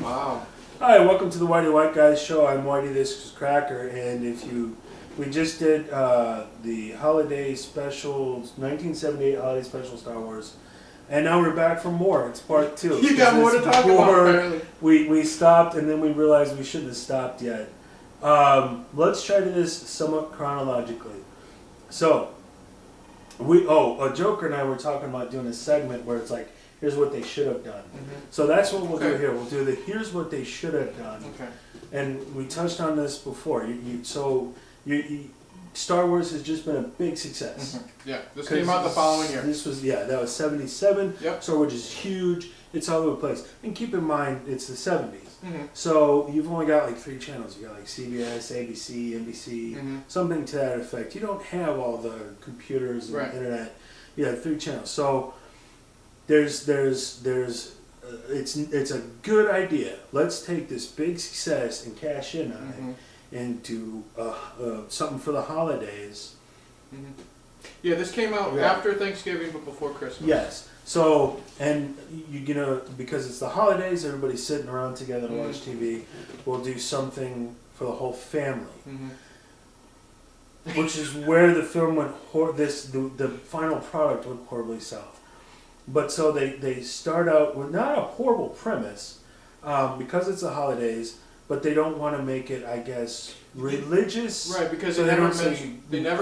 Wow. Hi, welcome to the Whitey White Guys show. I'm Whitey, this is Cracker, and we just did the holiday specials, 1978 holiday special Star Wars, and now we're back for more. It's part 2. You got more to talk about, apparently. We stopped, and then we realized we shouldn't have stopped yet. Let's try to do this somewhat chronologically. So, Joker and I were talking about doing a segment where it's like, here's what they should have done. Mm-hmm. So that's what we'll do here. We'll do the here's what they should have done. Okay. And we touched on this before. Star Wars has just been a big success. Mm-hmm. Yeah, this came out the following year. That was 77. Yep. Star Wars is huge. It's all over the place. And keep in mind, it's the 70s. Mm-hmm. So you've only got like 3 channels. You got like CBS, ABC, NBC, mm-hmm. something to that effect. You don't have all the computers and the internet. You have 3 channels. So it's a good idea. Let's take this big success and cash in on mm-hmm. it and do something for the holidays. Mm-hmm. Yeah, this came out after Thanksgiving but before Christmas. Yes. So, and because it's the holidays, everybody's sitting around together to mm-hmm. watch TV. We'll do something for the whole family. Mm-hmm. Which is where the film went. The final product went horribly south. But so they start out with not a horrible premise, because it's the holidays, but they don't want to make it, I guess, religious. Right, because so they never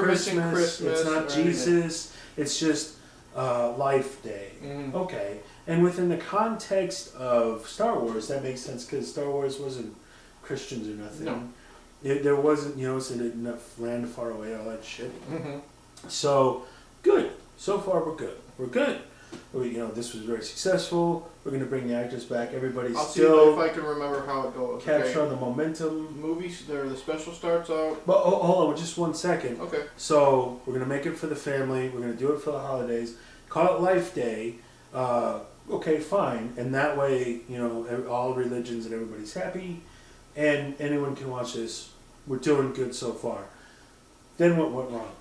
mention Christmas. It's not Jesus. It's just Life Day. Mm. Okay. And within the context of Star Wars, that makes sense because Star Wars wasn't Christians or nothing. No. There wasn't, it's in a land far away, all that shit. Mm-hmm. So, good. So far, we're good. We're good. This was very successful. We're going to bring the actors back. Everybody's I'll still... see if I can remember how it goes. Capture the momentum. Movies, the special starts out. But hold on, just 1 second. Okay. So, we're going to make it for the family. We're going to do it for the holidays. Call it Life Day. Okay, fine. And that way, all religions and everybody's happy. And anyone can watch this. We're doing good so far. Then what went wrong?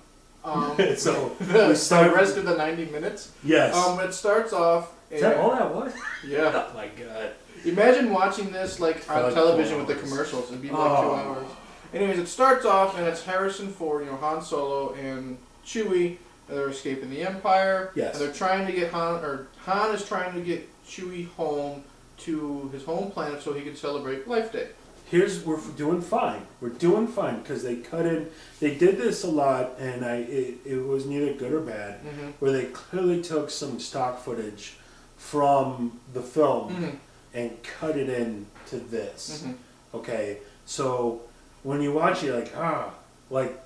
So the rest of the 90 minutes? Yes. It starts off... Is that all that was? Yeah. Oh my god. Imagine watching this on television with the commercials. It'd be like 2 hours. Anyways, it starts off and it's Harrison Ford, Han Solo and Chewie. And they're escaping the Empire. Yes. And they're trying to get Han is trying to get Chewie home to his home planet so he can celebrate Life Day. We're doing fine. We're doing fine because they did this a lot, and it was neither good or bad. Mm-hmm. Where they clearly took some stock footage from the film mm-hmm. and cut it into this. Mm-hmm. Okay, so when you watch it,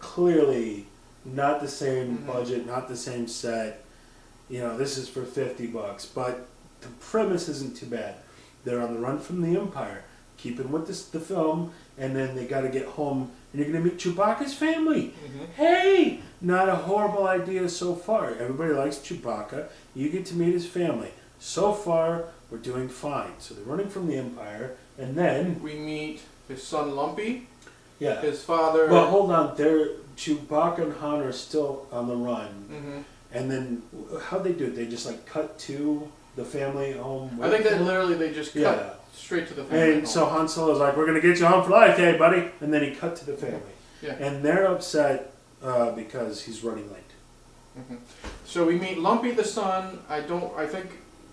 clearly not the same mm-hmm. budget, not the same set. This is for $50, but the premise isn't too bad. They're on the run from the Empire. Keeping with the film, and then they got to get home, and you're going to meet Chewbacca's family. Mm-hmm. Hey! Not a horrible idea so far. Everybody likes Chewbacca. You get to meet his family. So far, we're doing fine. So they're running from the Empire, and then... we meet his son Lumpy. Yeah. His father... Well, hold on. Chewbacca and Han are still on the run. Mm-hmm. And then, how'd they do it? They just, cut to the family home? I think that literally they just cut... straight to the family. And so Han Solo's like, we're going to get you home for Life Day, buddy. And then he cut to the family. Yeah. And they're upset because he's running late. Mm-hmm. So we meet Lumpy the son. I think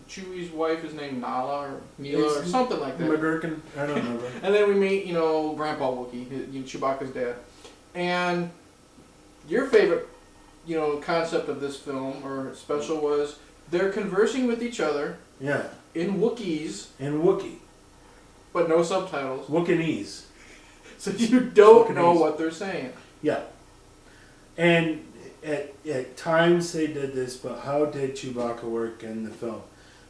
Chewie's wife is named Nala or Neela or something like that. McGurkin. I don't remember. And then we meet, Grandpa Wookiee, Chewbacca's dad. And your favorite, concept of this film or special was they're conversing with each other. Yeah. In Wookiees. In Wookiee. But no subtitles. Wookienese. So you don't know what they're saying. Yeah. And at times they did this, but how did Chewbacca work in the film?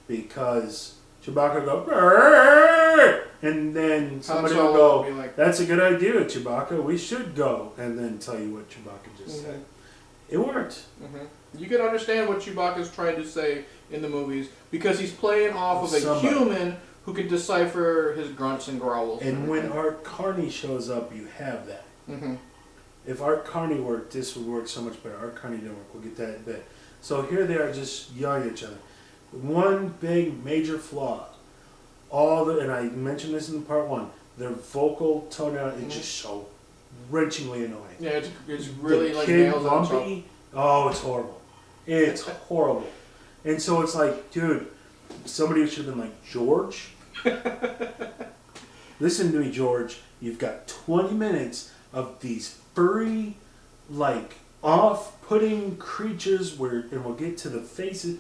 Because Chewbacca go, "Brrr!" And then somebody will go, that's a good idea, Chewbacca, we should go. And then tell you what Chewbacca just mm-hmm. said. It worked. Mm-hmm. You can understand what Chewbacca's trying to say in the movies because he's playing off of a human who can decipher his grunts and growls. And when Art Carney shows up, you have that. Mm-hmm. If Art Carney worked, this would work so much better. Art Carney didn't work. We'll get that in a bit. So here they are just yelling at each other. One big major flaw. and I mentioned this in part 1, their vocal tonality is just so wrenchingly annoying. Yeah, it's really the like kid nails on top. Lumpy, oh, it's horrible. It's horrible. And so it's like, dude, somebody should have been like, George, listen to me, George. You've got 20 minutes of these furry, like, off-putting creatures and we'll get to the faces.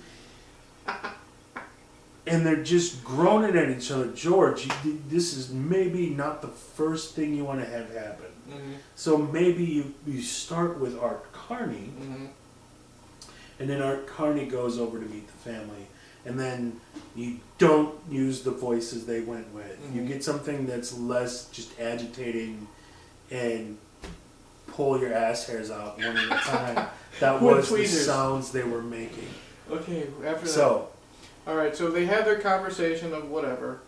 And they're just groaning at each other. George, this is maybe not the first thing you want to have happen. Mm-hmm. So maybe you start with Art Carney, and then Art Carney goes over to meet the family. And then you don't use the voices they went with. You get something that's less just agitating and pull your ass hairs out one at a time. That was the sounds they were making. Okay, after that. So, alright, so they had their conversation of whatever.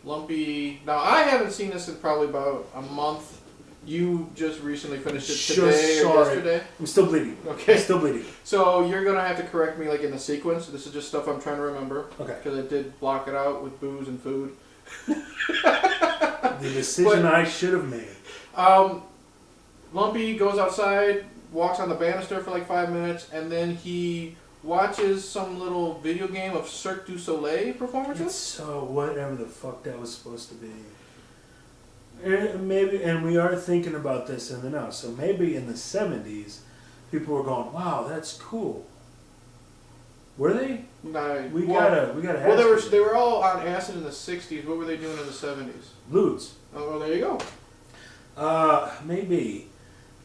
Lumpy. Now, I haven't seen this in probably about a month. You just recently finished it today or yesterday? I'm still bleeding. Okay. I'm still bleeding. So you're going to have to correct me like in the sequence. This is just stuff I'm trying to remember. Okay. Because I did block it out with booze and food. The decision I should have made. Lumpy goes outside, walks on the banister for like 5 minutes, and then he watches some little video game of Cirque du Soleil performances. So whatever the fuck that was supposed to be. And we are thinking about this in the now. So maybe in the 70s, people were going, "Wow, that's cool." Were they? No, We gotta. Well, they were all on acid in the 60s. What were they doing in the 70s? Ludes. Oh, well, there you go. Maybe.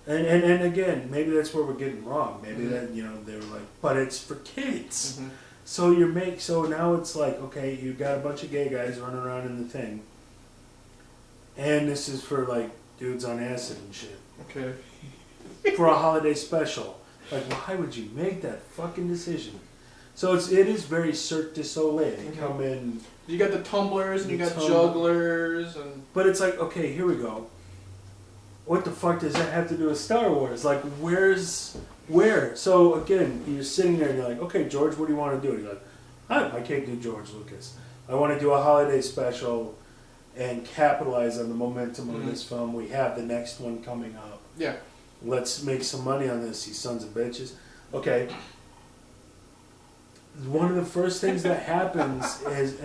And again, maybe that's where we're getting wrong. Maybe that, they were like, but it's for kids. So so now it's like, okay, you got a bunch of gay guys running around in the thing. And this is for like dudes on acid and shit. Okay. For a holiday special. Like, why would you make that fucking decision? So it is very Cirque du Soleil. They come in. You got the tumblers and you got jugglers and. But it's like, okay, here we go. What the fuck does that have to do with Star Wars? Like, where? So again, you're sitting there and you're like, okay, George, what do you want to do? And you're like, I can't do George Lucas. I want to do a holiday special and capitalize on the momentum of this film. We have the next one coming up. Yeah. Let's make some money on this, you sons of bitches. Okay. One of the first things that happens is,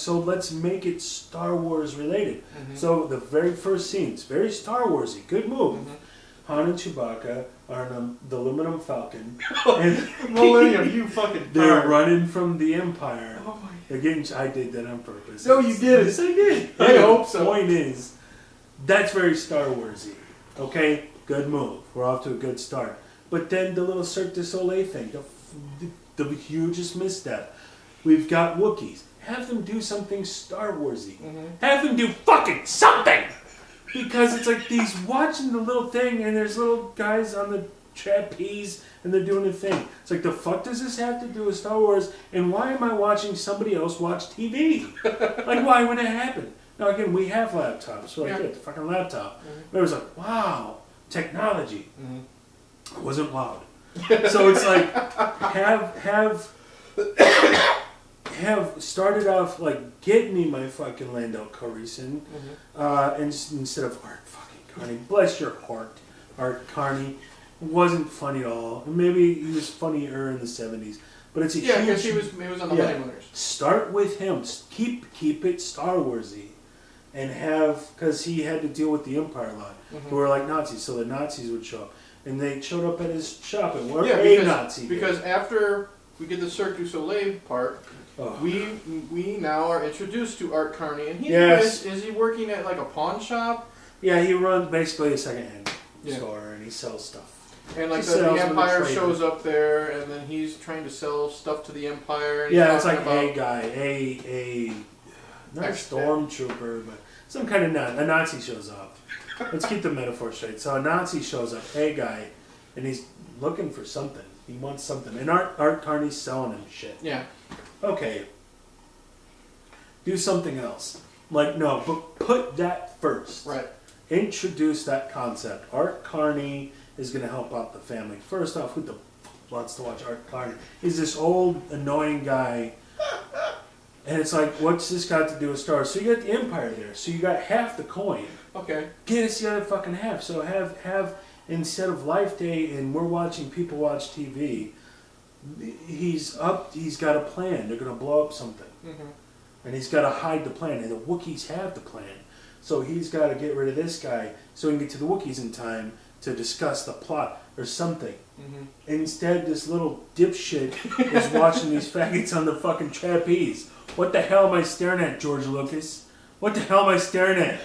so let's make it Star Wars related. So the very first scenes, very Star Warsy, good move. Han and Chewbacca are in the aluminum Falcon. And Millennium, you fucking they're running from the Empire. Oh my. Again, I did that on purpose. No, you did. Yes, I did. I hope so. The point is, that's very Star Warsy. Okay, good move. We're off to a good start. But then the little Cirque du Soleil thing, the hugest misstep. We've got Wookiees. Have them do something Star Warsy. Have them do fucking something! Because it's like these watching the little thing and there's little guys on the trapeze and they're doing a thing. It's like, the fuck does this have to do with Star Wars? And why am I watching somebody else watch TV? Like, why would it happen? Now again, we have laptops. So like, yeah, the fucking laptop. But it was like, wow, technology. It wasn't loud. So it's like, have started off like, get me my fucking Lando Calrissian, and instead of Art fucking Carney. Bless your heart, Art Carney. Wasn't funny at all. Maybe he was funnier in the 70s, but it's a huge. Because he was on the Honeymooners. Start with him. Keep it Star Warsy, and because he had to deal with the Empire a lot, who were like Nazis, so the Nazis would show up. And they showed up at his shop and were a Nazi. Because after we get the Cirque du Soleil part, we now are introduced to Art Carney. And is he working at like a pawn shop? Yeah, he runs basically a secondhand store and he sells stuff. And like the Empire shows up there and then he's trying to sell stuff to the Empire. And it's like a guy, not a stormtrooper, but some kind of a Nazi shows up. Let's keep the metaphor straight. So a Nazi shows up, a guy, and he's looking for something. He wants something. And Art Carney's selling him shit. Yeah. Okay. Do something else. Like, no, but put that first. Right. Introduce that concept. Art Carney is going to help out the family. First off, who the fuck wants to watch Art Carney? He's this old, annoying guy And it's like, what's this got to do with Star Wars? So you got the Empire there. So you got half the coin. Okay. Get us the other fucking half. So have instead of Life Day and we're watching people watch TV, he's got a plan. They're gonna blow up something. Mm-hmm. And he's gotta hide the plan. And the Wookiees have the plan. So he's gotta get rid of this guy so he can get to the Wookiees in time to discuss the plot or something. Mm-hmm. Instead, this little dipshit is watching these faggots on the fucking trapeze. What the hell am I staring at, George Lucas? What the hell am I staring at?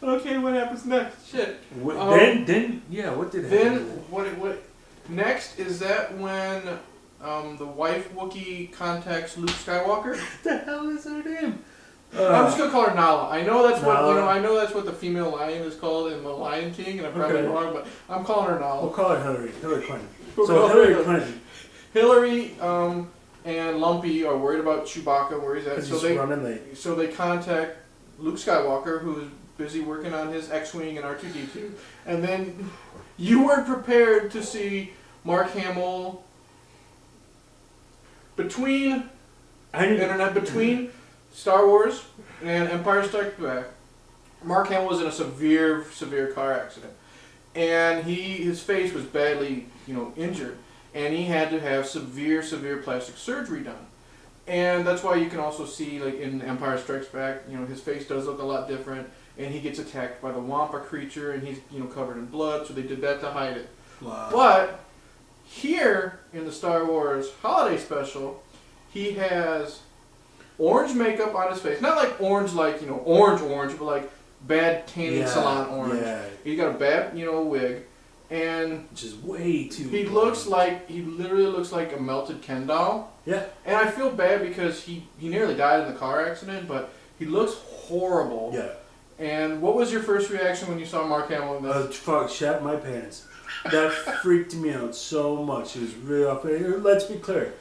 Okay, what happens next? Shit. Then what did then happen? what next is that when the wife Wookiee contacts Luke Skywalker? What the hell is her name? I'm just gonna call her Nala. I know that's what Nala? I know that's what the female lion is called in The Lion King, and I'm probably Okay. wrong, but I'm calling her Nala. We'll call her Hillary Clinton. We'll So call her Hillary Clinton. Hillary and Lumpy are worried about Chewbacca, where he's at. Because he's running late. So they contact Luke Skywalker, who is busy working on his X-Wing and R2-D2. And then you weren't prepared to see Mark Hamill between Star Wars and Empire Strikes Back. Mark Hamill was in a severe car accident, and his face was badly, injured, and he had to have severe plastic surgery done. And that's why you can also see, like in Empire Strikes Back, his face does look a lot different, and he gets attacked by the Wampa creature, and he's covered in blood. So they did that to hide it. Wow. But here in the Star Wars Holiday Special, he has orange makeup on his face. Not like orange, orange, but like bad tanning salon orange. Yeah. He got a bad, wig, and Which is way too. he literally looks like a melted Ken doll. Yeah. And I feel bad because he nearly died in the car accident, but he looks horrible. Yeah. And what was your first reaction when you saw Mark Hamill in this? Fuck, shat my pants. That freaked me out so much. It was really off. Let's be clear.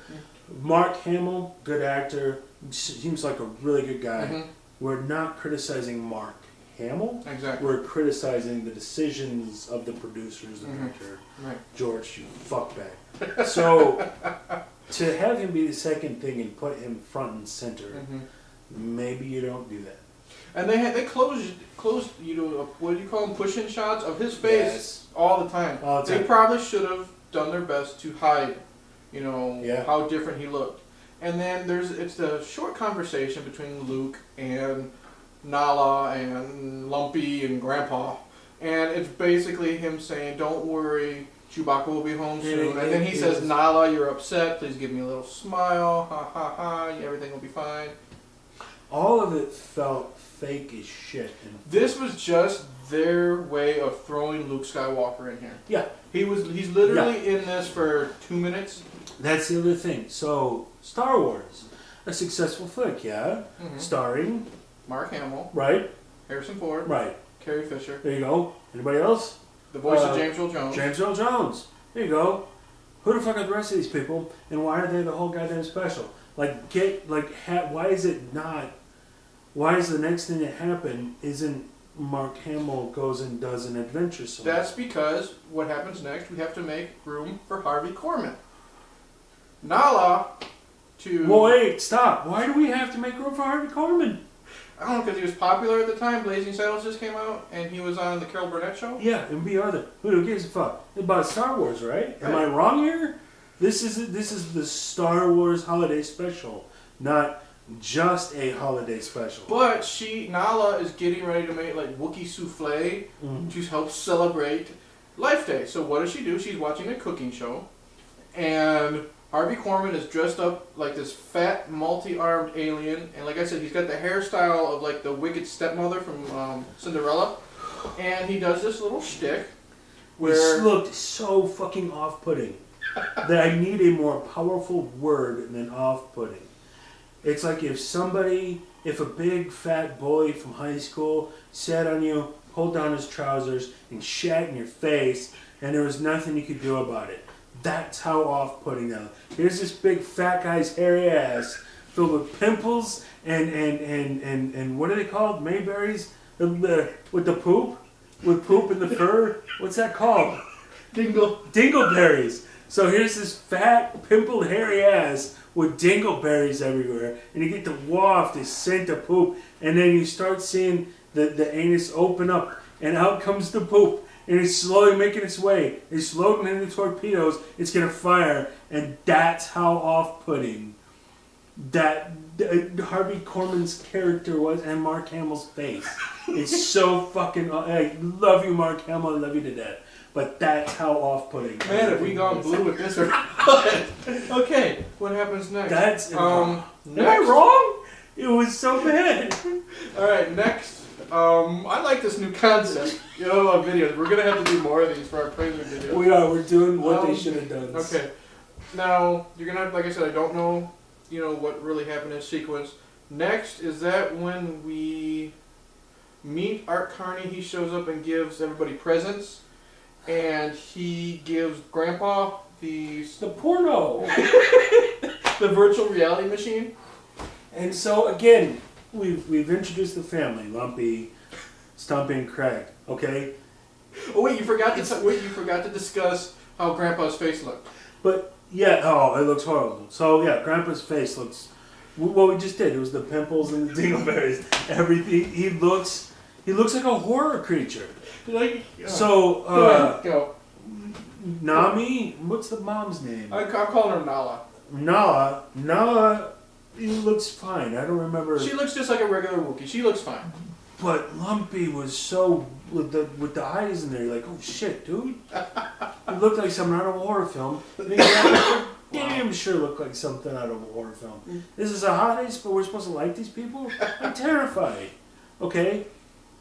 Mark Hamill, good actor, seems like a really good guy. Mm-hmm. We're not criticizing Mark Hamill. Exactly. We're criticizing the decisions of the producers, the Mm-hmm. director. Right. George, you fuckbag. So, to have him be the second thing and put him front and center, maybe you don't do that. And they closed what do you call them, push-in shots of his face all the time. All the time. They probably should have done their best to hide, Yeah. how different he looked. And then it's the short conversation between Luke and Nala and Lumpy and Grandpa, and it's basically him saying, "Don't worry, Chewbacca will be home soon." And then he says, "Nala, you're upset. Please give me a little smile. Ha ha ha. Everything will be fine." All of it felt fake as shit. This was just their way of throwing Luke Skywalker in here. Yeah. He's literally in this for 2 minutes. That's the other thing. So, Star Wars, a successful flick, yeah? Mm-hmm. Starring, Mark Hamill, right? Harrison Ford, Right. Carrie Fisher, There you go. Anybody else? the voice of James Earl Jones. James Earl Jones. There you go. Who the fuck are the rest of these people? And why are they the whole goddamn special? Why is it not... Why is the next thing that happened isn't Mark Hamill goes and does an adventure somewhere? That's because what happens next, we have to make room for Harvey Korman. Nala to... Well, wait, stop. Why do we have to make room for Harvey Korman? I don't know, because he was popular at the time. Blazing Saddles just came out, and he was on the Carol Burnett show. Yeah, and B. Arthur. Who gives a fuck? It's about Star Wars, right? Am I wrong here? This is the Star Wars holiday special, not just a holiday special. But Nala is getting ready to make like Wookiee souffle to help celebrate Life Day. So what does she do? She's watching a cooking show, and Harvey Korman is dressed up like this fat, multi-armed alien, and like I said, he's got the hairstyle of like the wicked stepmother from Cinderella, and he does this little shtick where This looked so fucking off-putting that I need a more powerful word than off-putting. It's like if a big fat bully from high school sat on you, pulled down his trousers, and shat in your face, and there was nothing you could do about it. That's how off-putting that. Here's this big fat guy's hairy ass filled with pimples and what are they called? Mayberries? With the poop? With poop in the fur? What's that called? Dingle. Dingleberries. So here's this fat, pimpled, hairy ass with dingleberries everywhere, and you get to waft this scent of poop, and then you start seeing the anus open up, and out comes the poop, and it's slowly making its way. It's loading into torpedoes. It's gonna fire, and that's how off-putting that Harvey Korman's character was, and Mark Hamill's face. It's so fucking. I love you, Mark Hamill. I love you to death. But that's how off-putting. Man, have we gone blue with this or what? Okay, what happens next? That's next. Am I wrong? It was so bad. All right, next. I like this new concept. Videos. We're gonna have to do more of these for our Prelude video. We are. We're doing what they should have done. Okay. Now you're gonna have, like I said, I don't know, what really happened in sequence. Next is that when we meet Art Carney, he shows up and gives everybody presents. And he gives Grandpa the porno, the virtual reality machine. And so again, we've introduced the family: Lumpy, Stumpy, and Craig. Okay. Oh wait, you forgot to discuss how Grandpa's face looked. But yeah, it looks horrible. So yeah, Grandpa's face looks. What we just did, it was the pimples and the dingleberries. Everything. He looks like a horror creature. Go. Nami, what's the mom's name? I'm calling her Nala. Nala, he looks fine. I don't remember. She looks just like a regular Wookiee. She looks fine. But Lumpy was so with the eyes in there. You're like, oh shit, dude. It looked like something out of a horror film. Damn sure looked like something out of a horror film. This is a holidays, but we're supposed to like these people. I'm terrified. Okay,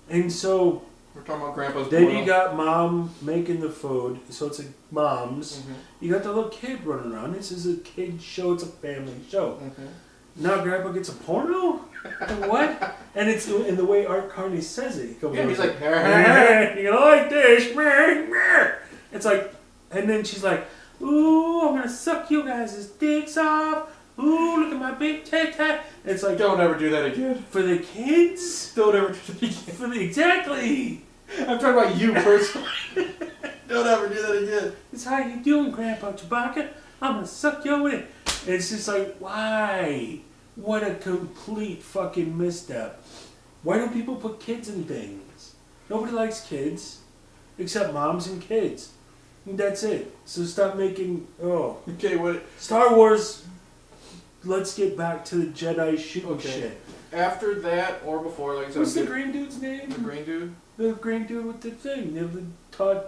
and so. We're talking about Grandpa's Then porno. you got Mom making the food, so it's like Mom's. Mm-hmm. You got the little kid running around. This is a kid show. It's a family show. Mm-hmm. Now Grandpa gets a porno? What? And it's in the way Art Carney says it. He comes He's like, you like this? It's like, and then she's like, ooh, I'm gonna suck you guys' dicks off. Ooh, look at my big tat. It's like, don't ever do that again. For the kids? Don't ever do that again. Exactly. I'm talking about you personally. Don't ever do that again. It's how you doing, Grandpa Chewbacca? I'm gonna suck you in. And it's just like, why? What a complete fucking misstep. Why don't people put kids in things? Nobody likes kids, except moms and kids. And that's it. So stop making, Okay, what? Star Wars, let's get back to the Jedi shooting shit. After that, or before, like I said. What's the green dude's name? The green dude? The green dude with the thing. The Todd...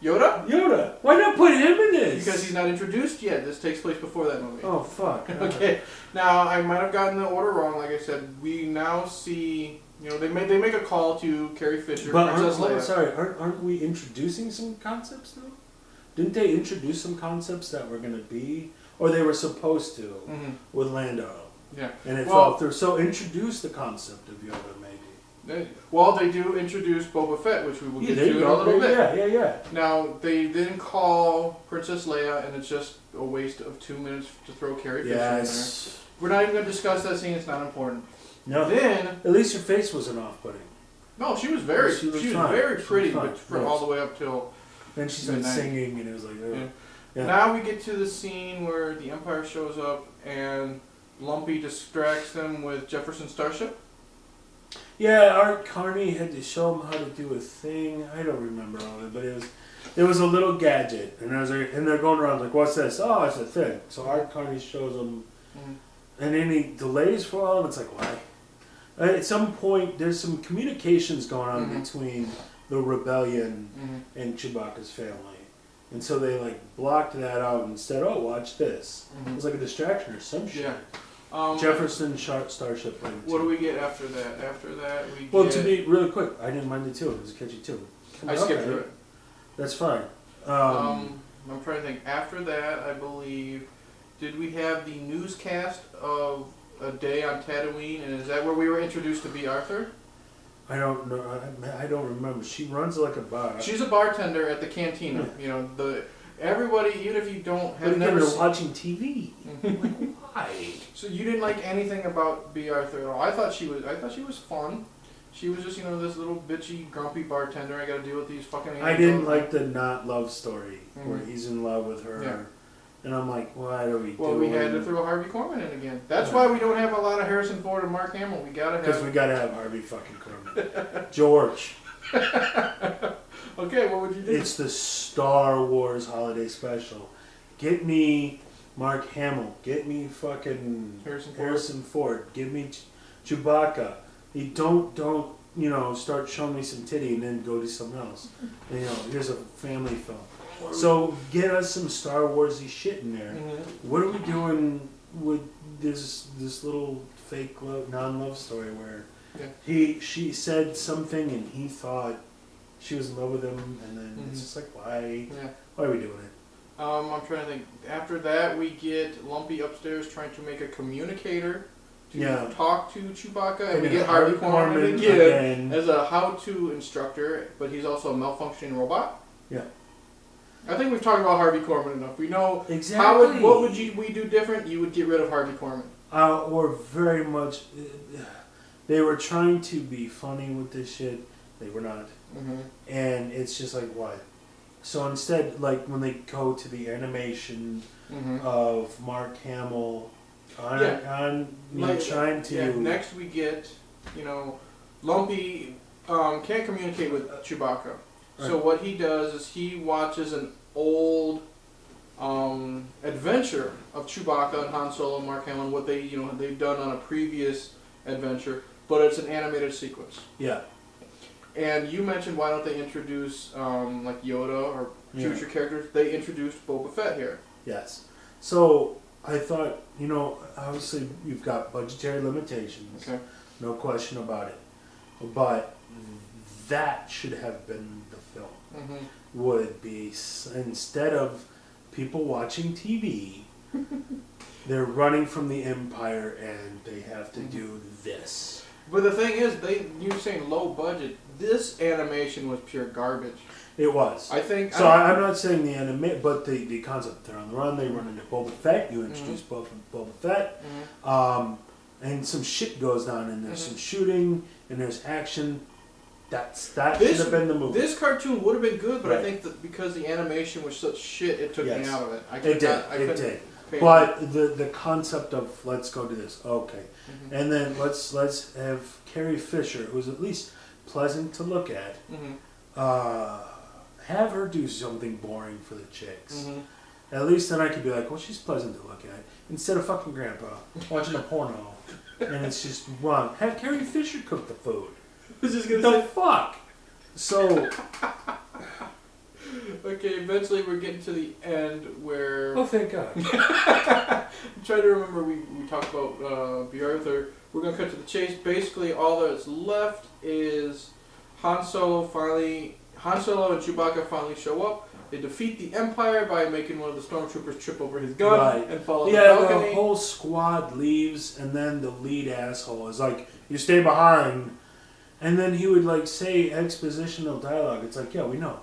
Yoda? Why not put him in this? Because he's not introduced yet. This takes place before that movie. Oh, fuck. Okay. Now, I might have gotten the order wrong. Like I said, we now see... they make a call to Carrie Fisher, Princess Leia. Aren't we introducing some concepts, though? Didn't they introduce some concepts that were going to be... Or they were supposed to, with Lando. Yeah. And it fell through. So introduce the concept of Yoda, maybe. They do introduce Boba Fett, which we will get to in a little bit. Yeah. Now, they then call Princess Leia, and it's just a waste of 2 minutes to throw Carrie Fisher in there. We're not even going to discuss that scene. It's not important. No. Then... At least her face wasn't off-putting. No, she was very pretty, but from all the way up till... Then she started singing, and it was like... Yeah. Now we get to the scene where the Empire shows up, and Lumpy distracts them with Jefferson Starship. Yeah, Art Carney had to show him how to do a thing. I don't remember all of it, but it was a little gadget, and they're going around like, "What's this?" "Oh, it's a thing." So Art Carney shows them, and then he delays for a while, and it's like, why? At some point, there's some communications going on between the rebellion and Chewbacca's family, and so they like blocked that out and said, "Oh, watch this." It was like a distraction or some shit. Yeah. Jefferson Starship. What do we get after that? After that, we Well, to be really quick, I didn't mind it too. It was catchy too. I skipped through it. That's fine. I'm trying to think. After that, I believe, did we have the newscast of a day on Tatooine, and is that where we were introduced to B. Arthur? I don't know. I don't remember. She runs like a bar. She's a bartender at the cantina. Yeah. Everybody, even if you don't have never watching TV. Like, why? So you didn't like anything about B. Arthur at all? I thought she was fun. She was just, this little bitchy, grumpy bartender. I got to deal with these fucking aliens. I didn't like the not love story where Mhm. he's in love with her. Yeah. And I'm like, what are we doing? Well, we had to throw Harvey Korman in again. That's why we don't have a lot of Harrison Ford and Mark Hamill. We gotta Because have. we gotta have Harvey fucking Korman. George. Okay, what would you do? It's the Star Wars holiday special. Get me Mark Hamill. Get me fucking Harrison Ford. Give me Chewbacca. You don't start showing me some titty and then go to something else. And, here's a family film. So get us some Star Warsy shit in there. Mm-hmm. What are we doing with this little fake non-love story where she said something and he thought she was in love with him, and then it's just like, why? Yeah. Why are we doing it? I'm trying to think. After that, we get Lumpy upstairs trying to make a communicator to talk to Chewbacca, and we get Harvey Korman again as a how-to instructor, but he's also a malfunctioning robot. Yeah. I think we've talked about Harvey Korman enough. We know exactly. what would we do different? You would get rid of Harvey Korman. Or very much, they were trying to be funny with this shit. They were not. Mm-hmm. And it's just like, what? So instead, like when they go to the animation of Mark Hamill trying to... Yeah, next we get, Lumpy can't communicate with Chewbacca. Right. So what he does is he watches an old adventure of Chewbacca and Han Solo and Mark Hamill and what they've done on a previous adventure, but it's an animated sequence. Yeah. And you mentioned why don't they introduce like Yoda or future characters? They introduced Boba Fett here. Yes. So I thought, obviously you've got budgetary limitations. Okay. No question about it. But that should have been the film. Mm-hmm. Would be, instead of people watching TV, they're running from the Empire and they have to do this. But the thing is, you were saying low budget. This animation was pure garbage. It was. I think. So I'm not saying the anime, but the concept. They're on the run. They run into Boba Fett. You introduce Boba Fett, and some shit goes down, and there's some shooting, and there's action. That should have been the movie. This cartoon would have been good, but I think that because the animation was such shit, it took me out of it. It did. But the concept of let's go to this, okay, and then let's have Carrie Fisher, who's at least pleasant to look at, have her do something boring for the chicks. At least then I could be like, well, she's pleasant to look at, instead of fucking Grandpa watching a porno, and it's just wrong. Have Carrie Fisher cook the food. I was just gonna say fuck. So. Okay, eventually we're getting to the end where... Oh, thank God. I'm trying to remember, we talked about B. Arthur. We're going to cut to the chase. Basically, all that's left is Han Solo and Chewbacca finally show up. They defeat the Empire by making one of the stormtroopers trip over his gun and fall off the balcony. The whole squad leaves, and then the lead asshole is like, you stay behind. And then he would say expositional dialogue. It's like, yeah, we know.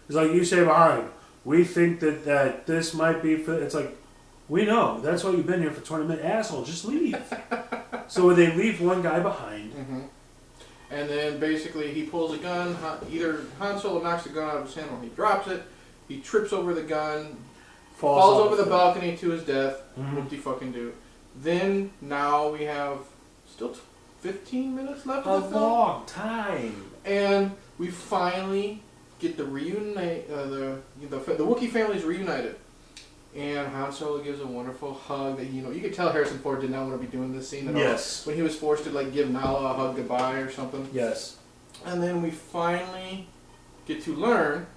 It's like, you stay behind. We think that this might be... It's like, we know. That's why you've been here for 20 minutes. Asshole, just leave. So they leave one guy behind. And then basically he pulls a gun. Either Han Solo knocks the gun out of his hand or he drops it. He trips over the gun. Falls over the balcony to his death. Whoop-de-fucking-do. Then, now we have still 15 minutes left of the film. A long time. And we finally... get the reunite, the Wookiee family's reunited, and Han Solo gives a wonderful hug. That you could tell Harrison Ford did not want to be doing this scene at all. When he was forced to give Nala a hug goodbye or something. Yes. And then we finally get to learn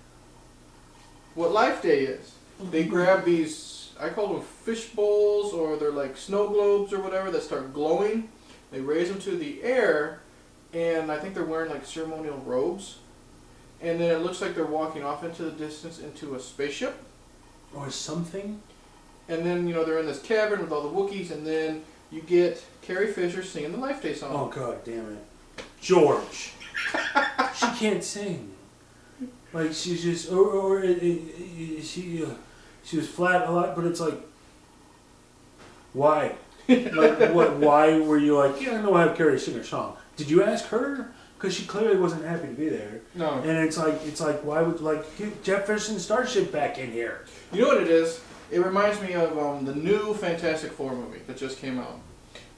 what Life Day is. They grab these, I call them fish bowls, or they're like snow globes or whatever that start glowing. They raise them to the air, and I think they're wearing ceremonial robes. And then it looks like they're walking off into the distance into a spaceship. Or something. And then, they're in this cavern with all the Wookiees, and then you get Carrie Fisher singing the Life Day song. Oh, God damn it. George. She can't sing. She's just... she was flat a lot, but it's like... Why? What? Why were you like, yeah, I know I have Carrie sing a song. did you ask her? Because she clearly wasn't happy to be there. No. And it's like, why would, get Jeff Fisher's Starship back in here? You know what it is? It reminds me of the new Fantastic Four movie that just came out.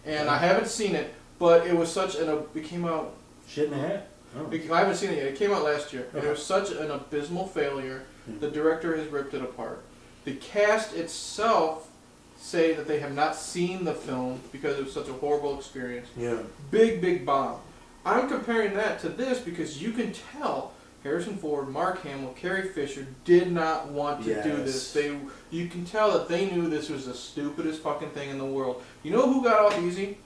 And I haven't seen it, but it was such it came out... Shit in the hat? Oh. I haven't seen it yet. It came out last year. And it was such an abysmal failure. The director has ripped it apart. The cast itself say that they have not seen the film because it was such a horrible experience. Yeah. Big bomb. I'm comparing that to this because you can tell Harrison Ford, Mark Hamill, Carrie Fisher did not want to do this. You can tell that they knew this was the stupidest fucking thing in the world. You know who got off easy?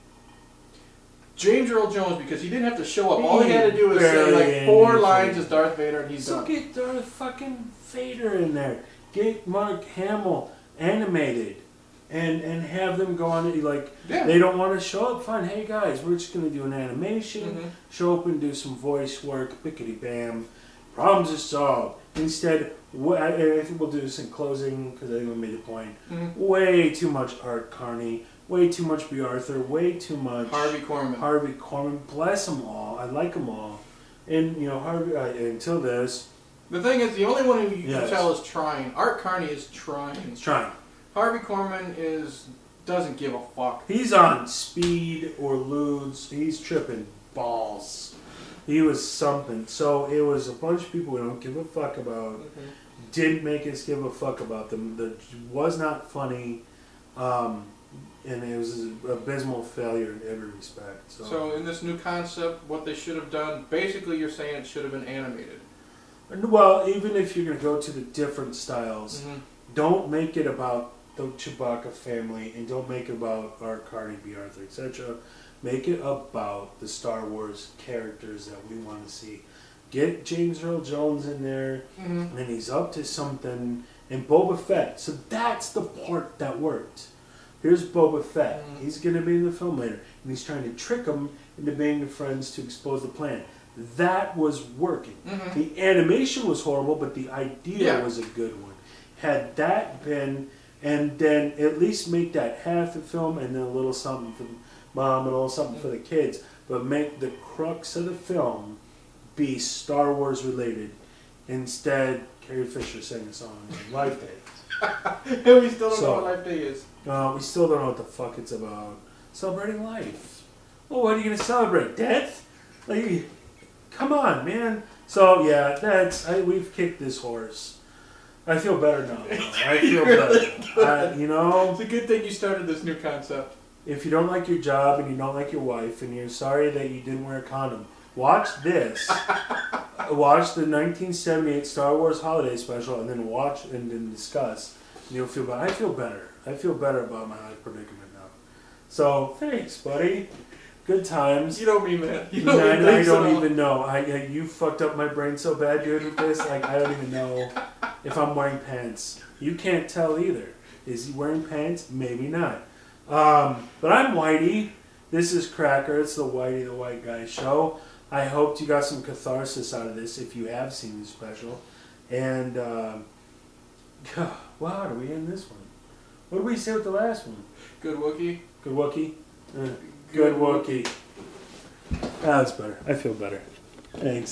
James Earl Jones, because he didn't have to show up. All he had to do was say like 4 lines as Darth Vader and he's done. So get Darth fucking Vader in there. Get Mark Hamill animated. And have them go on it they don't want to show up. Fine, hey guys, we're just gonna do an animation, show up and do some voice work, bickety bam, problems are solved. Instead, I think we'll do this in closing because I think we made a point. Way too much Art Carney, way too much B. Arthur, way too much Harvey Korman. Bless them all. I like them all. And Harvey until this. The thing is, the only one who you can tell is trying. Art Carney is trying. He's trying. Harvey Korman doesn't give a fuck. He's on speed or ludes. He's tripping balls. He was something. So it was a bunch of people we don't give a fuck about. Didn't make us give a fuck about them. That was not funny. And it was an abysmal failure in every respect. So in this new concept, what they should have done, basically you're saying it should have been animated. Well, even if you're going to go to the different styles, don't make it about the Chewbacca family, and don't make it about Art Carney, B. Arthur, etc. Make it about the Star Wars characters that we want to see. Get James Earl Jones in there, and he's up to something. And Boba Fett. So that's the part that worked. Here's Boba Fett. He's going to be in the film later, and he's trying to trick them into being the friends to expose the plan. That was working. The animation was horrible, but the idea was a good one. Had that been... And then at least make that half the film and then a little something for mom and a little something for the kids. But make the crux of the film be Star Wars related. Instead, Carrie Fisher sang a song on Life Day. And we still don't know what Life Day is. We still don't know what the fuck it's about. Celebrating life. Well, what are you going to celebrate? Death? Come on, man. So, yeah, we've kicked this horse. I feel better now. I feel better. It's a good thing you started this new concept. If you don't like your job and you don't like your wife and you're sorry that you didn't wear a condom, watch this. Watch the 1978 Star Wars Holiday Special and then watch and then discuss. And you'll feel better. I feel better. I feel better about my life predicament now. So, thanks, buddy. Good times. You don't mean that. I don't even know. You fucked up my brain so bad, dude, with this. I don't even know if I'm wearing pants. You can't tell either. Is he wearing pants? Maybe not. But I'm Whitey. This is Cracker. It's the Whitey the White Guy show. I hope you got some catharsis out of this if you have seen the special. And, wow, how do we end this one? What did we say with the last one? Good Wookiee. Good Wookiee? Good Wookiee. That's better. I feel better. Thanks.